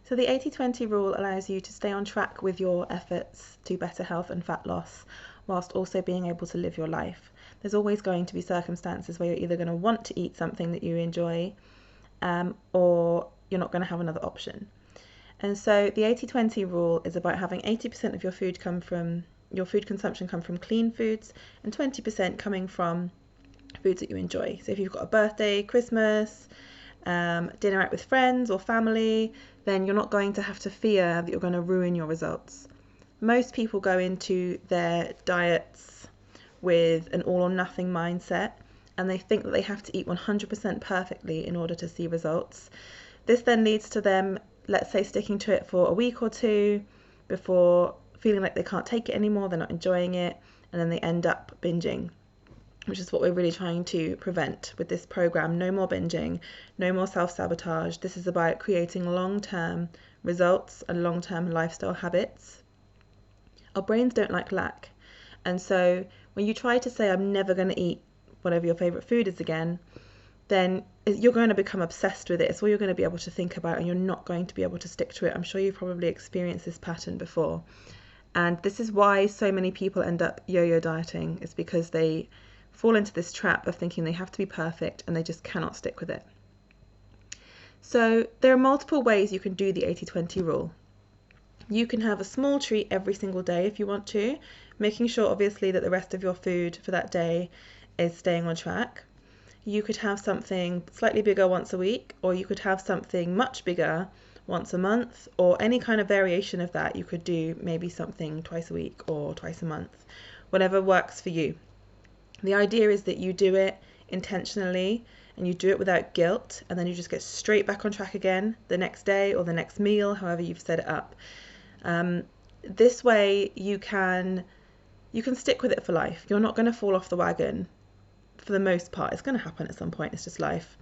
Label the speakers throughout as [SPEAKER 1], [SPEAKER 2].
[SPEAKER 1] So the 80-20 rule allows you to stay on track with your efforts to better health and fat loss, whilst also being able to live your life. There's always going to be circumstances where you're either going to want to eat something that you enjoy, or you're not going to have another option. And so the 80-20 rule is about having 80% of your food consumption come from clean foods, and 20% coming from foods that you enjoy. So if you've got a birthday, Christmas, dinner out with friends or family, then you're not going to have to fear that you're going to ruin your results. Most people go into their diets with an all or nothing mindset, and they think that they have to eat 100% perfectly in order to see results. This then leads to them, let's say, sticking to it for a week or two before feeling like they can't take it anymore, they're not enjoying it, and then they end up binging, which is what we're really trying to prevent with this program. No more binging, no more self-sabotage. This is about creating long-term results and long-term lifestyle habits. Our brains don't like lack. And so when you try to say, I'm never going to eat whatever your favorite food is again, then you're going to become obsessed with it. It's all you're going to be able to think about, and you're not going to be able to stick to it. I'm sure you've probably experienced this pattern before. And this is why so many people end up yo-yo dieting. It's because they fall into this trap of thinking they have to be perfect and they just cannot stick with it. So there are multiple ways you can do the 80-20 rule. You can have a small treat every single day if you want to, making sure obviously that the rest of your food for that day is staying on track. You could have something slightly bigger once a week, or you could have something much bigger once a month, or any kind of variation of that. You could do maybe something twice a week or twice a month, whatever works for you. The idea is that you do it intentionally and you do it without guilt, and then you just get straight back on track again the next day or the next meal, however you've set it up. This way you can stick with it for life. You're not going to fall off the wagon for the most part. It's going to happen at some point, it's just life.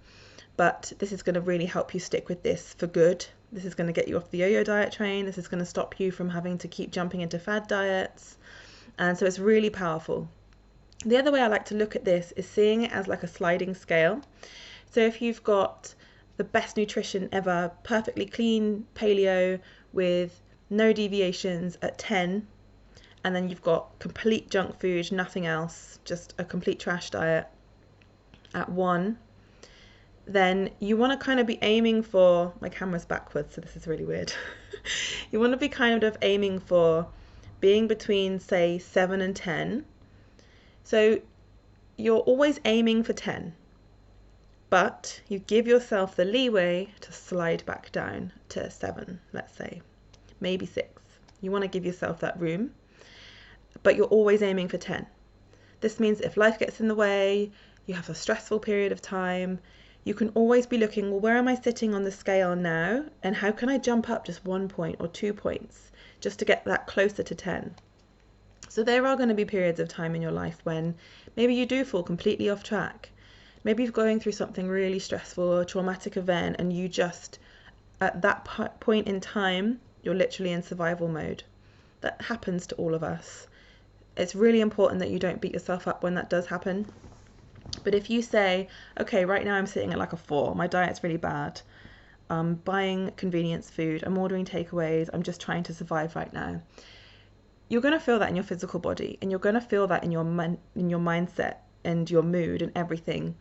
[SPEAKER 1] But this is going to really help you stick with this for good. This is going to get you off the yo-yo diet train. This is going to stop you from having to keep jumping into fad diets. And so it's really powerful. The other way I like to look at this is seeing it as like a sliding scale. So if you've got the best nutrition ever, perfectly clean paleo with no deviations at 10, and then you've got complete junk food, nothing else, just a complete trash diet at 1, then you want to kind of be aiming for, my camera's backwards, so this is really weird. You want to be kind of aiming for being between, say, 7 and 10. So you're always aiming for 10, but you give yourself the leeway to slide back down to 7, let's say, maybe 6. You want to give yourself that room, but you're always aiming for 10. This means if life gets in the way, you have a stressful period of time, you can always be looking, well, where am I sitting on the scale now? And how can I jump up just 1 point or 2 points just to get that closer to 10? So there are going to be periods of time in your life when maybe you do fall completely off track. Maybe you're going through something really stressful or a traumatic event, and you just, at that point in time, you're literally in survival mode. That happens to all of us. It's really important that you don't beat yourself up when that does happen. But if you say, okay, right now I'm sitting at like a 4, my diet's really bad, I'm buying convenience food, I'm ordering takeaways, I'm just trying to survive right now, you're going to feel that in your physical body, and you're going to feel that in your mindset and your mood and everything.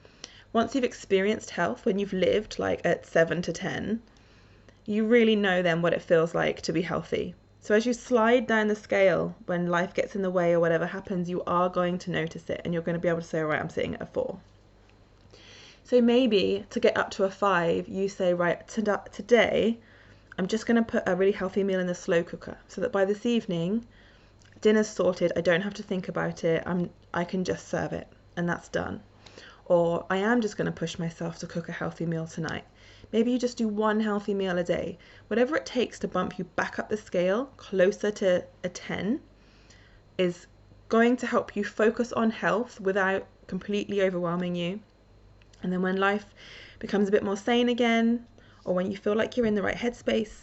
[SPEAKER 1] Once you've experienced health, when you've lived like at 7 to 10, you really know then what it feels like to be healthy. So as you slide down the scale, when life gets in the way or whatever happens, you are going to notice it, and you're going to be able to say, all right, I'm sitting at a 4. So maybe to get up to a 5, you say, right, today I'm just going to put a really healthy meal in the slow cooker so that by this evening, dinner's sorted, I don't have to think about it, I can just serve it, and that's done. Or I am just going to push myself to cook a healthy meal tonight. Maybe you just do 1 healthy meal a day. Whatever it takes to bump you back up the scale closer to a 10 is going to help you focus on health without completely overwhelming you. And then when life becomes a bit more sane again, or when you feel like you're in the right headspace,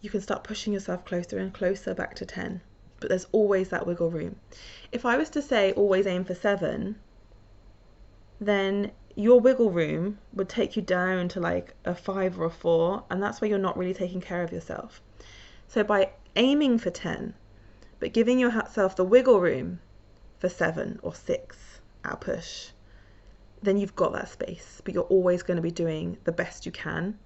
[SPEAKER 1] you can start pushing yourself closer and closer back to 10. But there's always that wiggle room. If I was to say always aim for 7, then your wiggle room would take you down to like a 5 or a 4, and that's where you're not really taking care of yourself. So by aiming for 10, but giving yourself the wiggle room for 7 or 6 at a push, then you've got that space, but you're always going to be doing the best you can.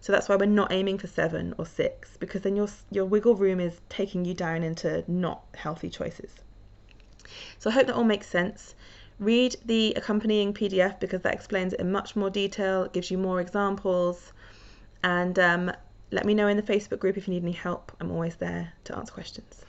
[SPEAKER 1] So that's why we're not aiming for 7 or 6, because then your wiggle room is taking you down into not healthy choices. So I hope that all makes sense. Read the accompanying PDF because that explains it in much more detail, it gives you more examples, and let me know in the Facebook group if you need any help. I'm always there to answer questions.